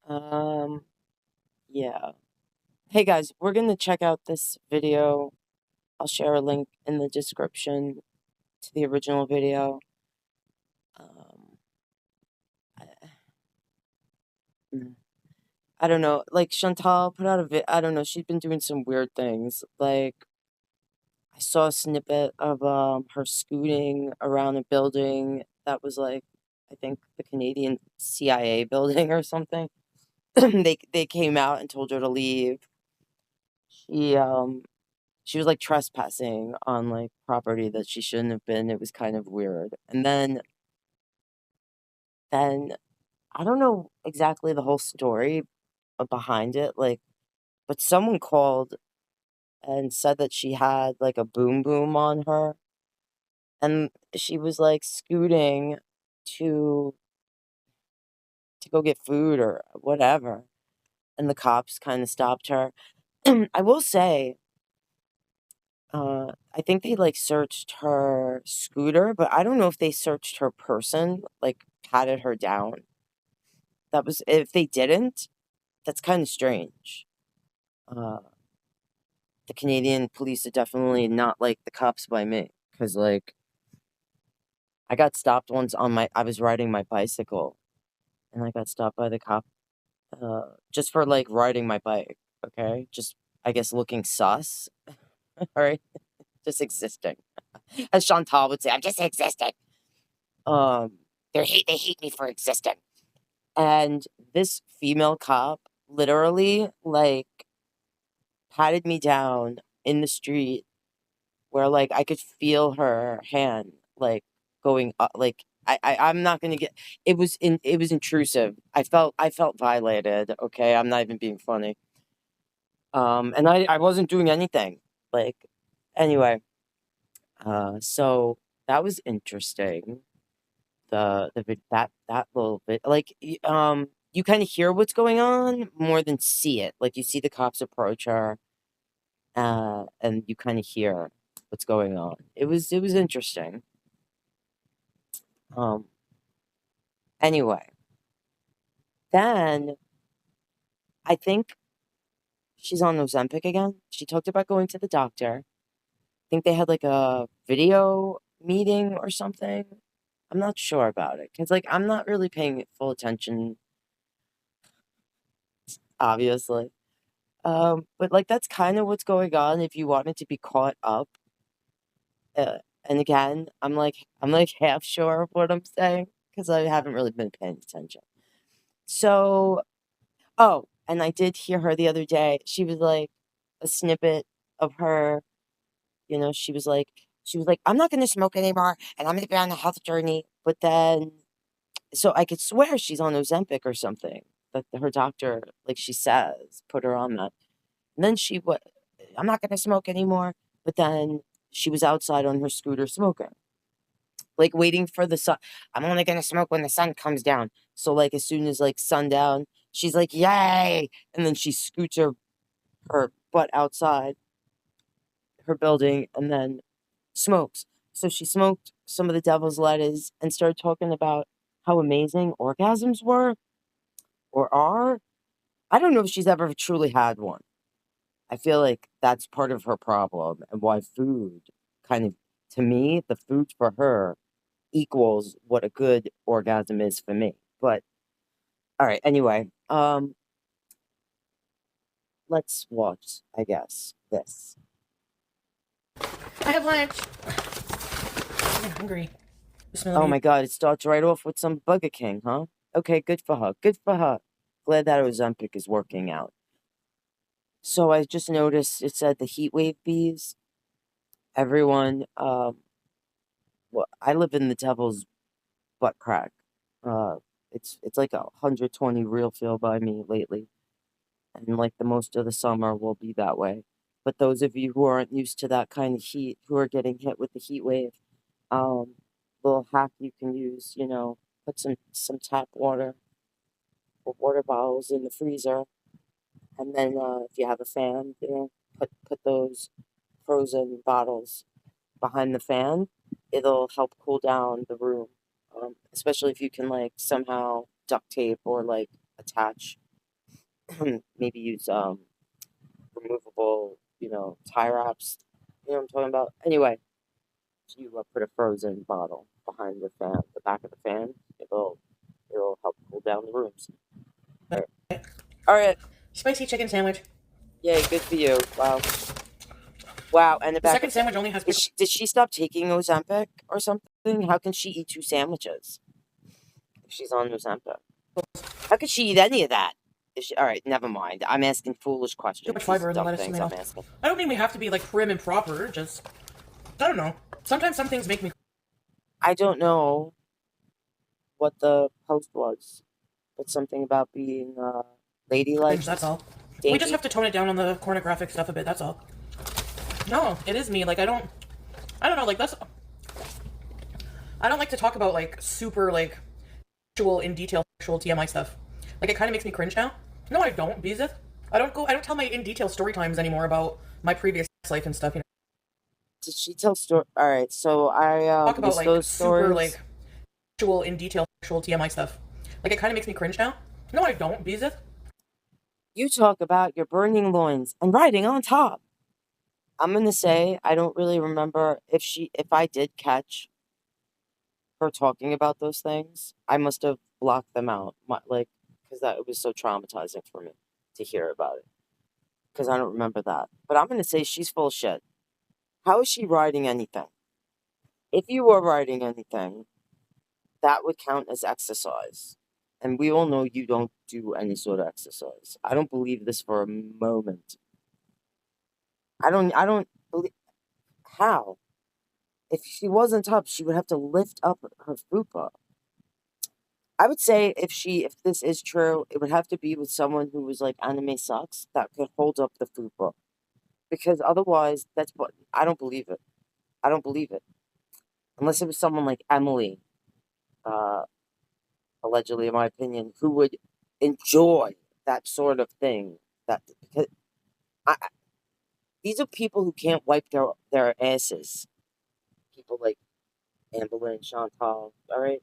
Um, yeah. Hey guys, we're gonna check out this video. I'll share a link in the description to the original video. Um, I, mm, I don't know. Like Chantal put out a I don't know. She's been doing some weird things. Like I saw a snippet of her scooting around a building that was like, I think the Canadian CIA building or something. They came out and told her to leave. She um she was like trespassing on like property that she shouldn't have been. It was kind of weird. And then I don't know exactly the whole story behind it, like, but someone called and said that she had like a boom boom on her, and she was like scooting to to go get food or whatever, and the cops kind of stopped her. I will say, I think they like searched her scooter, but I don't know if they searched her person, like patted her down. That was, if they didn't, that's kind of strange. Uh, the Canadian police are definitely not like the cops by me, because like I got stopped once I was riding my bicycle, and I got stopped by the cop, just for like riding my bike. Okay, just I guess looking sus. All right, just existing, as Chantal would say. I'm just existing. Um, they hate me for existing. And this female cop literally like patted me down in the street where like I could feel her hand like going up. Like I'm not gonna get, it was intrusive. I felt violated. Okay, I'm not even being funny. And I wasn't doing anything. Like, anyway, so that was interesting. That little bit, like, you kind of hear what's going on more than see it. Like you see the cops approach her, and you kind of hear what's going on. It was interesting. Um, anyway, then I think she's on Ozempic again. She talked about going to the doctor. I think they had like a video meeting or something. I'm not sure about it because like I'm not really paying full attention, obviously. But like that's kind of what's going on if you wanted to be caught up. And again, I'm like half sure of what I'm saying because I haven't really been paying attention. So, oh, and I did hear her the other day. She was like a snippet of her, she was like, I'm not gonna smoke anymore and I'm gonna be on a health journey. But then so I could swear she's on Ozempic or something. That her doctor, like she says, put her on that. And then I'm not gonna smoke anymore. But then she was outside on her scooter smoking, like waiting for the sun. I'm only gonna smoke when the sun comes down. So like as soon as like sundown, she's like, yay! And then she scoots her butt outside her building and then smokes. So she smoked some of the devil's lettuce and started talking about how amazing orgasms were or are. I don't know if she's ever truly had one. I feel like that's part of her problem and why food kind of, to me, the food for her equals what a good orgasm is for me. But all right, anyway, let's watch, I guess, this. I have lunch. I'm hungry. Oh my god, it starts right off with some Burger King, huh? Okay, good for her. Good for her. Glad that Ozempic is working out. So I just noticed it said the heat wave bees. Everyone, well, I live in the devil's butt crack. Uh, it's like 120 real feel by me lately, and like the most of the summer will be that way. But those of you who aren't used to that kind of heat, who are getting hit with the heat wave, um, little hack you can use, put some tap water or water bottles in the freezer, and then if you have a fan, put those frozen bottles behind the fan. It'll help cool down the room, especially if you can like somehow duct tape or like attach Maybe use removable, tie wraps. You know what I'm talking about? Anyway, you put a frozen bottle behind the back of the fan. It'll help cool down the rooms. All right. All right. Spicy chicken sandwich. Yay, good for you. Wow. Wow. And the The back second of sandwich only has pickles. did she stop taking Ozempic or something? How can she eat 2 sandwiches if she's on Ozempic? How could she eat any of that? All right, never mind. I'm asking foolish Too questions. much These fiber are in the dumb lettuce things I'm tomato. asking. I don't think we have to be like prim and proper. Just I don't know. Sometimes some things make me. I don't know what the post was, but something about being ladylike, Cringe, that's all. We just dainty. have to tone it down on the pornographic stuff a bit. That's all. No, it is me. Like I don't. I don't know. Like that's. I don't like to talk about like super like actual in detail sexual TMI stuff. Like it kind of makes me cringe now. No, I don't, Beezeth. I don't go. I don't tell my in detail story times anymore about my previous life and stuff. You know, Did she tell story? All right, so I talk about list like those super stories. like actual in detail sexual TMI stuff. Like it kind of makes me cringe now. No, I don't, Beezeth. You talk about your burning loins and riding on top. I'm gonna say I don't really remember if I did catch her talking about those things. I must have blocked them out, because that it was so traumatizing for me to hear about it. Because I don't remember that. But I'm gonna say she's full of shit. How is she riding anything? If you were riding anything, that would count as exercise. And we all know you don't do any sort of exercise. I don't believe this for a moment. I don't believe how. If she wasn't up, she would have to lift up her fupa. I would say if this is true, it would have to be with someone who was like anime sucks that could hold up the fupa. Because otherwise, that's what I don't believe it. I don't believe it. Unless it was someone like Emily, uh, allegedly, in my opinion, who would enjoy that sort of thing. That because I, these are people who can't wipe their asses. People like Amber and Chantal. All right,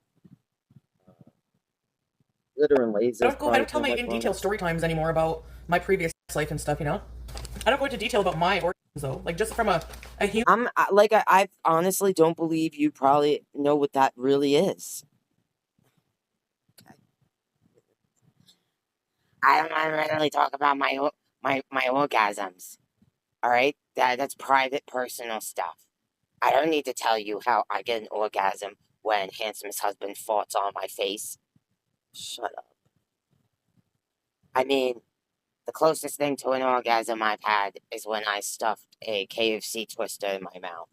glitter and I lasers don't go. I probably don't tell can't my wipe in one. detail story times anymore about my previous life and stuff. You know, I don't go into detail about my organs though. Like just from a human. I honestly don't believe you probably know what that really is. I don't want to really talk about my orgasms. All right, that's private, personal stuff. I don't need to tell you how I get an orgasm when handsome's husband farts on my face. Shut up. I mean, the closest thing to an orgasm I've had is when I stuffed a KFC twister in my mouth.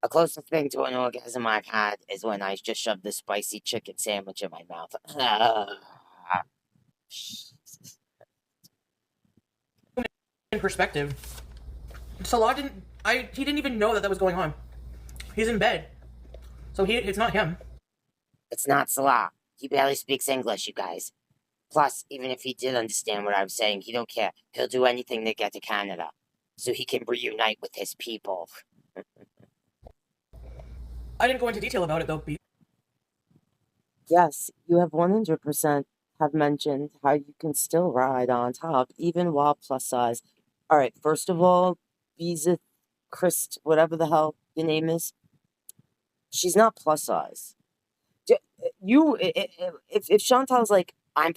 The closest thing to an orgasm I've had is when I just shoved the spicy chicken sandwich in my mouth. In perspective. Salah didn't. He didn't even know that was going on. He's in bed, so it's not him. It's not Salah. He barely speaks English, you guys. Plus, even if he did understand what I was saying, he don't care. He'll do anything to get to Canada, so he can reunite with his people. I didn't go into detail about it though. Yes, you have 100% have mentioned how you can still ride on top, even while plus size. All right, first of all, Visa Christ, whatever the hell your name is, she's not plus size. If Chantal's like, I'm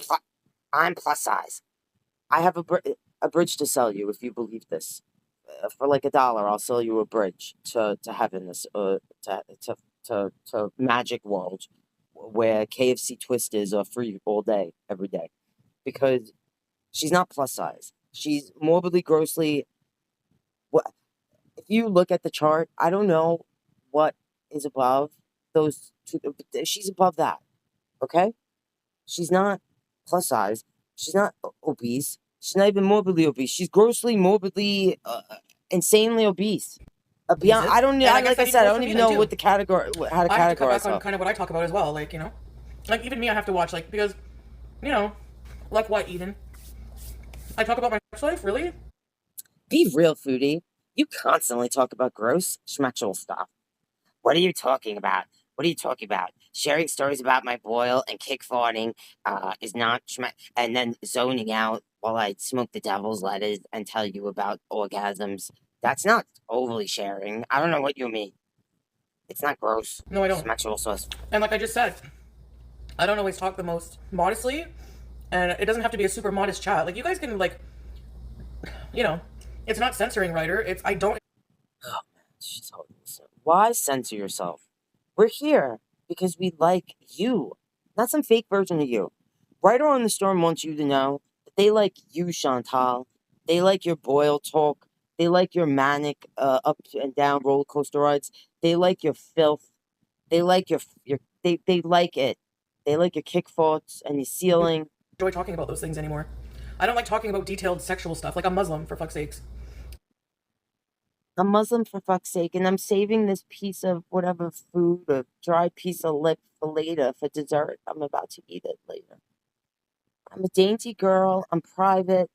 plus size, I have a bridge to sell you if you believe this. For like $1, I'll sell you a bridge to heaven, to Magic World, where KFC Twisters are free all day, every day, because she's not plus size. She's morbidly, grossly. What if you look at the chart? I don't know what is above those two. She's above that. Okay, she's not plus size. She's not obese. She's not even morbidly obese. She's grossly, morbidly, insanely obese. Beyond, It. And I guess like I that even said, I goes for don't me even then know too. what the category, how to I have to cut categorize back on her. kind of what I talk about as well. Like like even me, I have to watch because, you know, like what Eden. I talk about my sex life, really. Be real, foodie. You constantly talk about gross, schmexual stuff. What are you talking about? What are you talking about? Sharing stories about my boil and kick farting is not and then zoning out while I smoke the devil's lettuce and tell you about orgasms. That's not overly sharing. I don't know what you mean. It's not gross. No, I don't. Sexual sauce. And like I just said, I don't always talk the most modestly, and it doesn't have to be a super modest chat. Like you guys can like, you know, it's not censoring, writer. It's I don't. Oh, man. Why censor yourself? We're here because we like you, not some fake version of you. Writer on the Storm wants you to know that they like you, Chantal. They like your boil talk. They like your manic up and down roller coaster rides. They like your filth. They like they like it. They like your kick farts and your ceiling. Enjoy talking about those things anymore. I don't like talking about detailed sexual stuff. Like I'm Muslim, for fuck's sakes. I'm Muslim for fuck's sake, and I'm saving this piece of whatever food, a dry piece of lip for later for dessert. I'm about to eat it later. I'm a dainty girl. I'm private.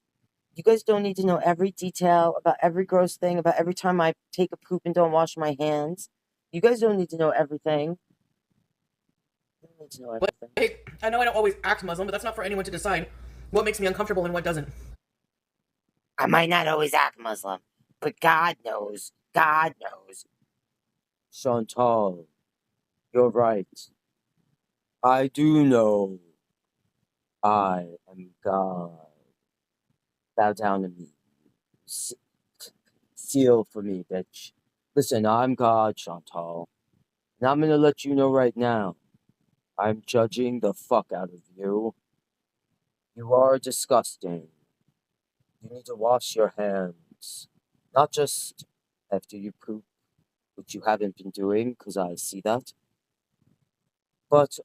You guys don't need to know every detail about every gross thing, about every time I take a poop and don't wash my hands. You guys don't need to know everything. You don't need to know everything. Like, I know I don't always act Muslim, but that's not for anyone to decide what makes me uncomfortable and what doesn't. I might not always act Muslim, but God knows. God knows. Chantal, you're right. I do know. I am God. Bow down to me. Seal for me, bitch. Listen, I'm God, Chantal. And I'm gonna let you know right now. I'm judging the fuck out of you. You are disgusting. You need to wash your hands. Not just after you poop, which you haven't been doing, because I see that. But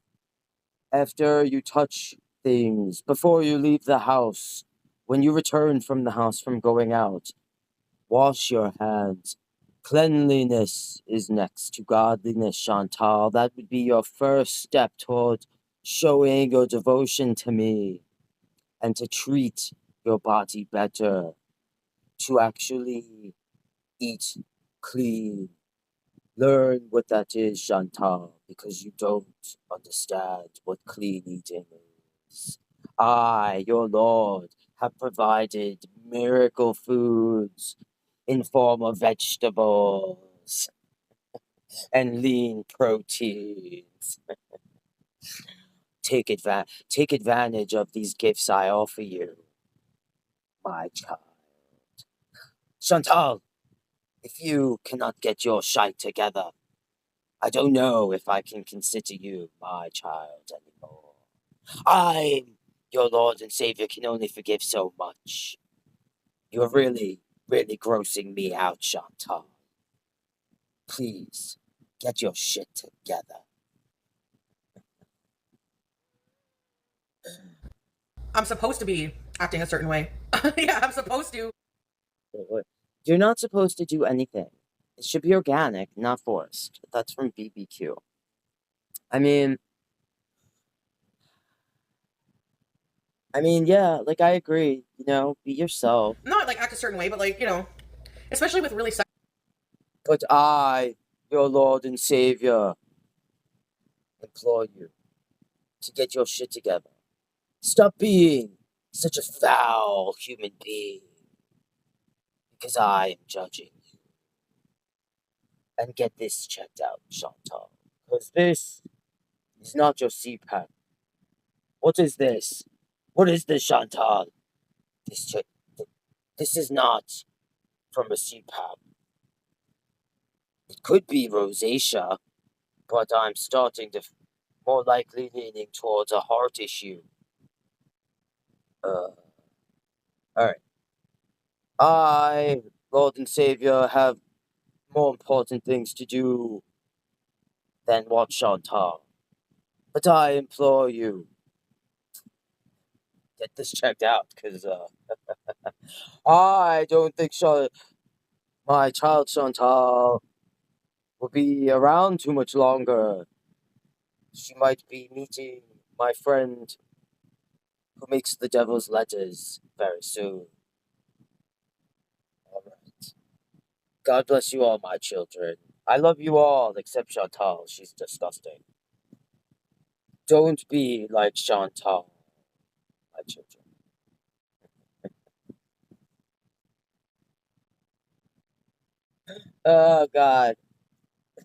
after you touch things, before you leave the house, when you return from the house from going out, wash your hands. Cleanliness is next to godliness, Chantal. That would be your first step toward showing your devotion to me and to treat your body better, to actually eat clean. Learn what that is, Chantal, because you don't understand what clean eating is. I, your Lord, have provided miracle foods in form of vegetables and lean proteins. Take advantage of these gifts I offer you, my child. Chantal, if you cannot get your shite together, I don't know if I can consider you my child anymore. I'm your Lord and Savior, can only forgive so much. You're really, really grossing me out, Chantal. Please, get your shit together. I'm supposed to be acting a certain way. Yeah, I'm supposed to. You're not supposed to do anything. It should be organic, not forced. That's from BBQ. I mean, yeah, like I agree. Be yourself. Not like act a certain way, but like, especially with really But I, your Lord and Savior, implore you to get your shit together. Stop being such a foul human being, because I am judging you. And get this checked out, Chantal, because this is not your CPAP. What is this? What is this, Chantal? This is not from a CPAP. It could be rosacea, but I'm starting to more likely leaning towards a heart issue. Alright. I, Lord and Savior, have more important things to do than watch Chantal. But I implore you, get this checked out, because I don't think my child Chantal will be around too much longer. She might be meeting my friend who makes the devil's letters very soon. Alright. God bless you all, my children. I love you all, except Chantal. She's disgusting. Don't be like Chantal, my children. Oh God.